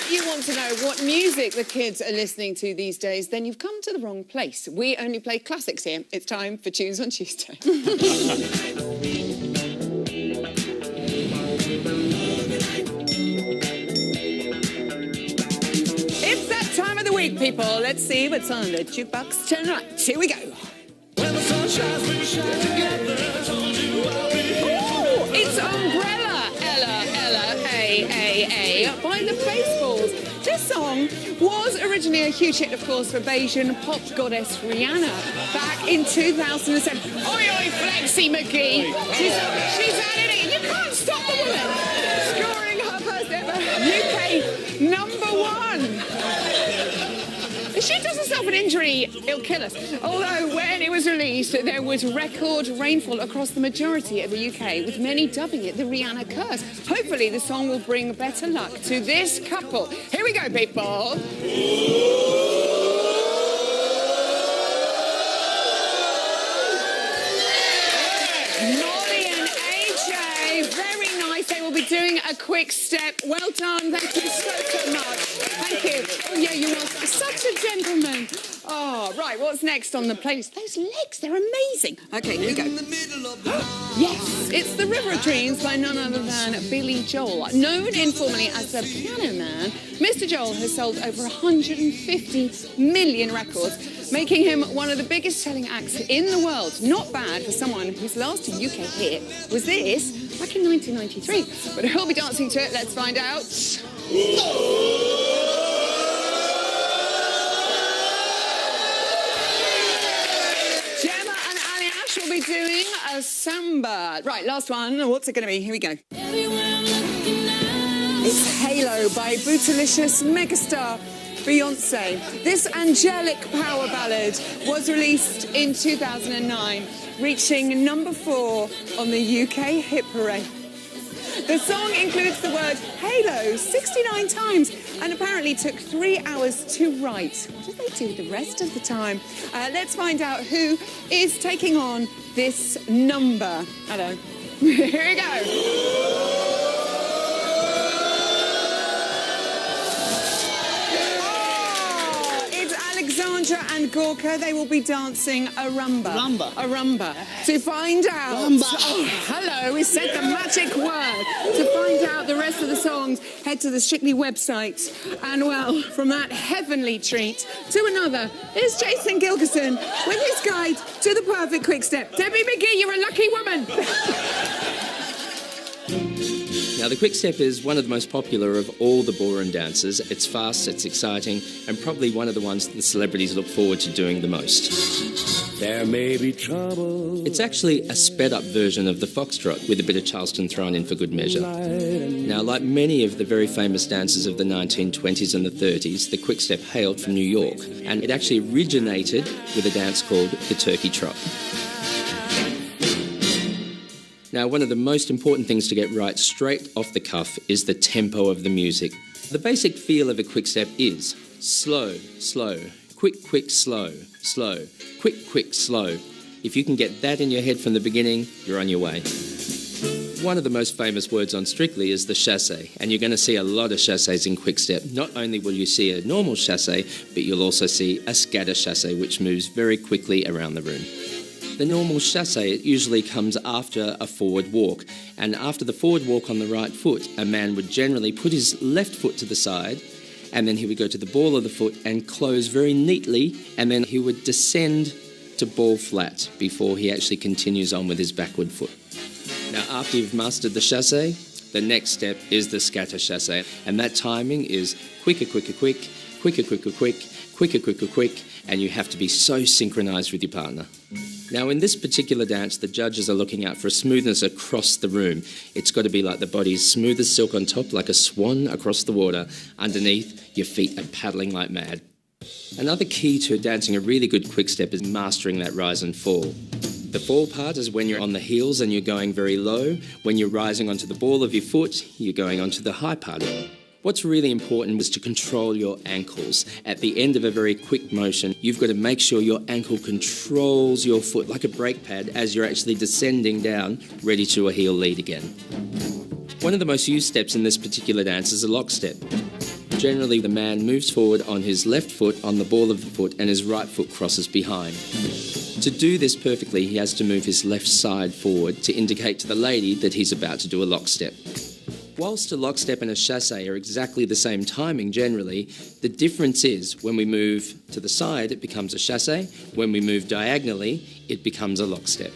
If you want to know what music the kids are listening to these days, then you've come to the wrong place. We only play classics here. It's time for Tunes on Tuesday. It's that time of the week, people. Let's see what's on the jukebox tonight. Here we go. When the sun shines, we shine together. Ooh, it's Umbrella, Ella, A, by the Baseballs. This song was originally a huge hit, of course, for Bayesian pop goddess Rihanna back in 2007. Oi, oi, Flexi McGee. She's at it. You can't stop the woman. Scoring her first ever UK #1. If she does herself an injury, it'll kill us. Although, when it was released, there was record rainfall across the majority of the UK, with many dubbing it the Rihanna curse. Hopefully, the song will bring better luck to this couple. Here we go, people. Molly and AJ, very nice. They will be doing a quick step. Well done. Thank you so much. Thank you. Oh, yeah, you are such a gentleman. Oh, right, what's next on the playlist? Those legs, they're amazing. OK, here we go. Yes, it's The River of Dreams by none other than Billy Joel. Known informally as the Piano Man, Mr. Joel has sold over 150 million records, making him one of the biggest selling acts in the world. Not bad for someone whose last UK hit was this back in 1993. But who'll be dancing to it? Let's find out. We'll be doing a samba. Right, last one. What's it going to be? Here we go. It's Halo by Bootylicious megastar Beyonce. This angelic power ballad was released in 2009, reaching #4 on the UK hit parade. The song includes the word Halo 69 times and apparently took 3 hours to write. What did they do the rest of the time? Let's find out who is taking on this number. Hello. Here we go. Alexandra and Gorka, they will be dancing a rumba. A rumba. To find out... Oh, hello, we said the magic word. To find out the rest of the songs, head to the Strictly website. And, well, from that heavenly treat to another, is Jason Gilkerson with his guide to the perfect quick step. Debbie McGee, you're a lucky woman. Now, the quick step is one of the most popular of all the ballroom dances. It's fast, it's exciting, and probably one of the ones that the celebrities look forward to doing the most. There may be trouble. It's actually a sped-up version of the foxtrot with a bit of Charleston thrown in for good measure. Now, like many of the very famous dances of the 1920s and the 30s, the quick step hailed from New York, and it actually originated with a dance called the turkey trot. Now, one of the most important things to get right straight off the cuff is the tempo of the music. The basic feel of a quick step is slow, slow, quick, quick, slow, slow, quick, quick, slow. If you can get that in your head from the beginning, you're on your way. One of the most famous words on Strictly is the chassé, and you're going to see a lot of chassés in quick step. Not only will you see a normal chassé, but you'll also see a scatter chassé, which moves very quickly around the room. The normal chassé, it usually comes after a forward walk, and after the forward walk on the right foot, a man would generally put his left foot to the side, and then he would go to the ball of the foot and close very neatly, and then he would descend to ball flat before he actually continues on with his backward foot. Now, after you've mastered the chassé, the next step is the scatter chassé, and that timing is quicker, quicker, quick, quicker, quicker, quick, quicker, quicker, quick, and you have to be so synchronised with your partner. Now, in this particular dance, the judges are looking out for a smoothness across the room. It's got to be like the body's smooth as silk on top, like a swan across the water. Underneath, your feet are paddling like mad. Another key to dancing a really good quick step is mastering that rise and fall. The fall part is when you're on the heels and you're going very low. When you're rising onto the ball of your foot, you're going onto the high part. What's really important is to control your ankles. At the end of a very quick motion, you've got to make sure your ankle controls your foot like a brake pad as you're actually descending down, ready to a heel lead again. One of the most used steps in this particular dance is a lock step. Generally, the man moves forward on his left foot on the ball of the foot and his right foot crosses behind. To do this perfectly, he has to move his left side forward to indicate to the lady that he's about to do a lockstep. Whilst a lockstep and a chasse are exactly the same timing generally, the difference is when we move to the side, it becomes a chasse. When we move diagonally, it becomes a lockstep.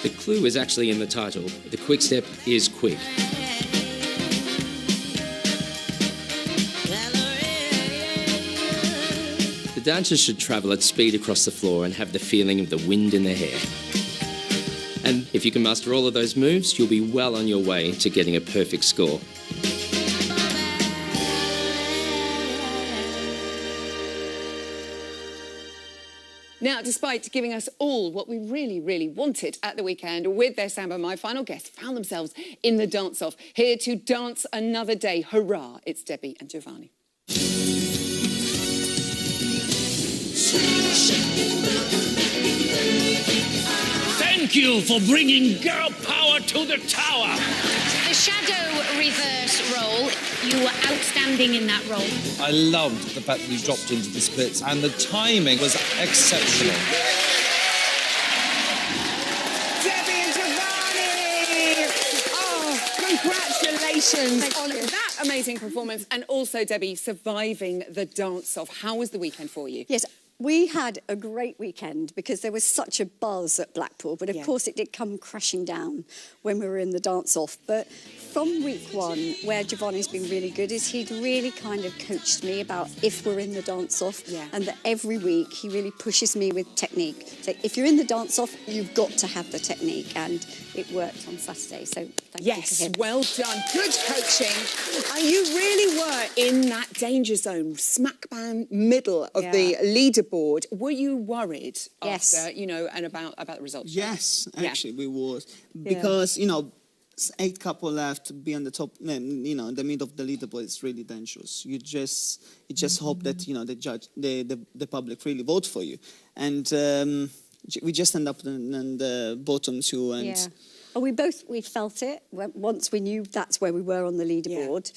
The clue is actually in the title. The quick step is quick. The dancers should travel at speed across the floor and have the feeling of the wind in their hair. And if you can master all of those moves, you'll be well on your way to getting a perfect score. Now, despite giving us all what we really, really wanted at the weekend with their samba, my final guests found themselves in the dance-off, here to dance another day. Hurrah! It's Debbie and Giovanni. Thank you for bringing girl power to the tower. The shadow reverse roll, you were outstanding in that role. I loved the fact that you dropped into the splits, and the timing was exceptional. Debbie and Giovanni! Oh, congratulations on that amazing performance, and also, Debbie, surviving the dance-off. How was the weekend for you? Yes, we had a great weekend because there was such a buzz at Blackpool, but of course it did come crashing down when we were in the dance-off. But from week one, where Giovanni's been really good, is he'd really kind of coached me about if we're in the dance-off, and that every week he really pushes me with technique. So if you're in the dance-off, you've got to have the technique, and it worked on Saturday, so thank you to him. Well done. Good coaching. You really were in that danger zone, smack bang middle of the leaderboard. Were you worried after, you know, and about the results? Yes, actually we was. Because, you know, 8 couple left to be on the top, you know, in the middle of the leaderboard is really dangerous. You just hope that, you know, the public really vote for you. And we just end up in the bottom 2 and... Oh, we felt it. Once we knew that's where we were on the leaderboard,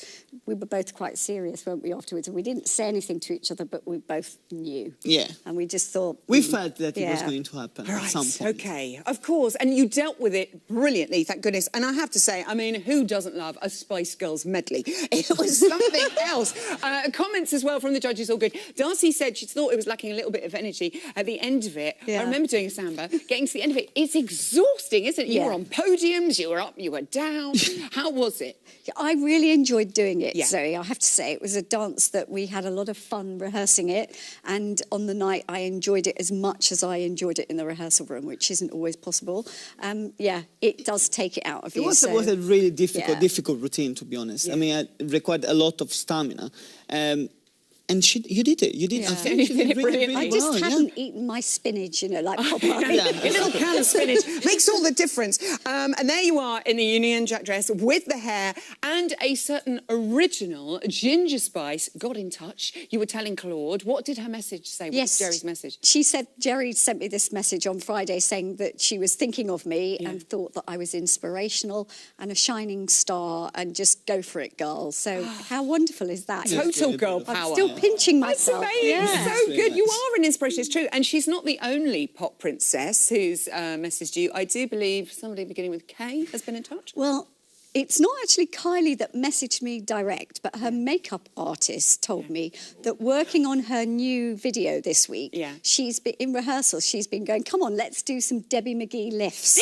we were both quite serious, weren't we, afterwards? And we didn't say anything to each other, but we both knew. Yeah. And we just thought... We felt that it was going to happen at some point. OK, of course. And you dealt with it brilliantly, thank goodness. And I have to say, I mean, who doesn't love a Spice Girls medley? It was something else. Comments as well from the judges, all good. Darcy said she thought it was lacking a little bit of energy at the end of it. I remember doing a samba, getting to the end of it. It's exhausting, isn't it? You were on podiums, you were up, you were down. How was it? I really enjoyed doing it, Zoe, I have to say. It was a dance that we had a lot of fun rehearsing it, and on the night I enjoyed it as much as I enjoyed it in the rehearsal room, which isn't always possible. It does take it out of you. It was a really difficult routine, to be honest. I mean, it required a lot of stamina. And you did it. You did. I think you did really, really I just hadn't eaten my spinach, you know, like Popeye. A little can of spinach makes all the difference. And there you are in the Union Jack dress with the hair, and a certain original Ginger Spice got in touch. You were telling Claude. What did her message say? What was Jerry's message? She said, Jerry sent me this message on Friday saying that she was thinking of me and thought that I was inspirational and a shining star, and just go for it, girl. So how wonderful is that? Total girl power. I'm still pinching myself. That's amazing. So good. You are an inspiration. It's true. And she's not the only pop princess who's messaged you. I do believe somebody beginning with K has been in touch. Well, it's not actually Kylie that messaged me direct, but her makeup artist told me that working on her new video this week, she's been in rehearsal. She's been going, come on, let's do some Debbie McGee lifts.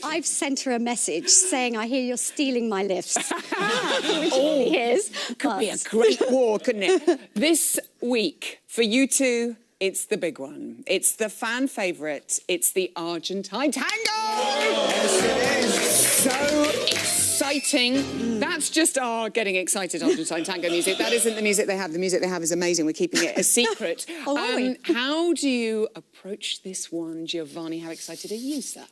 I've sent her a message saying, I hear you're stealing my lifts. Which really is. Could be a great war, couldn't it? This week, for you two, it's the big one. It's the fan favourite. It's the Argentine tango! Yes, it is. So exciting. That's just our getting excited Argentine tango music. That isn't the music they have. The music they have is amazing. We're keeping it a secret. How do you approach this one, Giovanni? How excited are you, sir?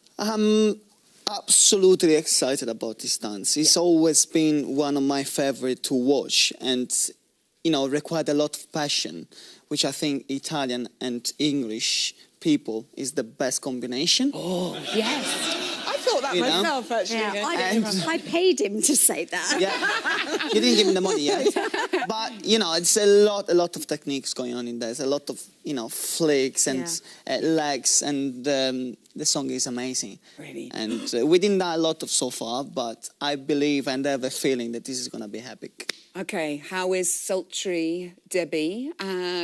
Absolutely excited about this dance. It's always been one of my favorite to watch, and you know, required a lot of passion, which I think Italian and English people is the best combination. Oh, yes. I thought that myself, actually. Yeah, I paid him to say that. Yeah, you didn't give him the money yet. But, you know, it's a lot of techniques going on in there. There's a lot of, you know, flicks and legs, and the song is amazing. Really? And we didn't do a lot of so far, but I believe and I have a feeling that this is going to be epic. Okay, how is sultry Debbie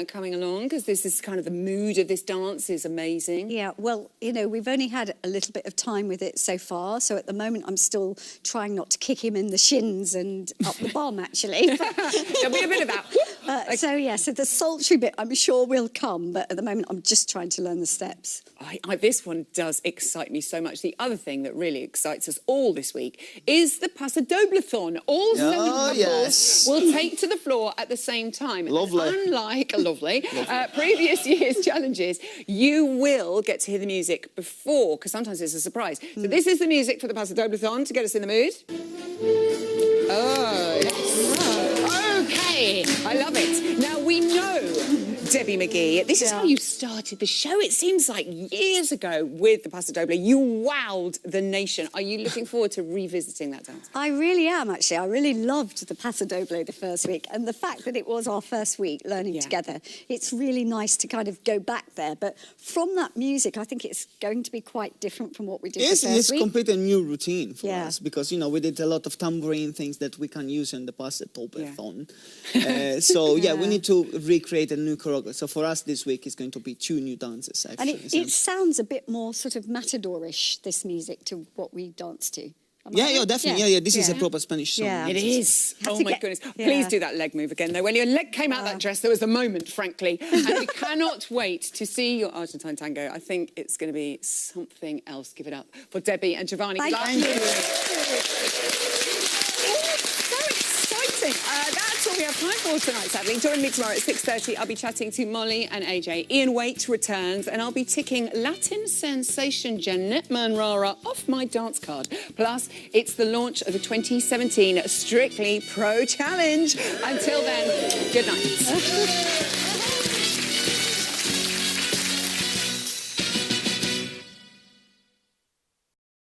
coming along? Because this is kind of the mood of this dance is amazing. Yeah, well, you know, we've only had a little bit of time with it so far, so at the moment I'm still trying not to kick him in the shins and up the bum, actually. There'll be a bit of that. So the sultry bit I'm sure will come, but at the moment I'm just trying to learn the steps. This one does excite me so much. The other thing that really excites us all this week is the Pasadoblathon. All 7 couples will take to the floor at the same time. Lovely. Unlike previous year's challenges, you will get to hear the music before, because sometimes it's a surprise. So this is the music for the Pasadoblathon to get us in the mood. Oh, yes. Okay, I love it. Now, we know, Debbie McGee, this is how you started the show. It seems like years ago with the Paso Doble. You wowed the nation. Are you looking forward to revisiting that dance? I really am, actually. I really loved the Paso Doble the first week. And the fact that it was our first week learning together, it's really nice to kind of go back there. But from that music, I think it's going to be quite different from what we did the first week. It's completely new routine for us because, you know, we did a lot of tambourine things that we can use in the Paso Doble-thon. We need to recreate a new choreography. So for us this week, it's going to be 2 new dances, actually. And it sounds a bit more sort of matadorish, this music, to what we dance to. Definitely. Yeah, this is a proper Spanish song. Yeah. It is. Oh, my goodness. Please do that leg move again, though. When your leg came out that dress, there was a moment, frankly. And we cannot wait to see your Argentine tango. I think it's going to be something else. Give it up for Debbie and Giovanni. Thank you. That's all we have time for tonight, sadly. Join me tomorrow at 6:30. I'll be chatting to Molly and AJ. Ian Waite returns, and I'll be ticking Latin sensation Jeanette Manrara off my dance card. Plus, it's the launch of the 2017 Strictly Pro Challenge. Until then, good night.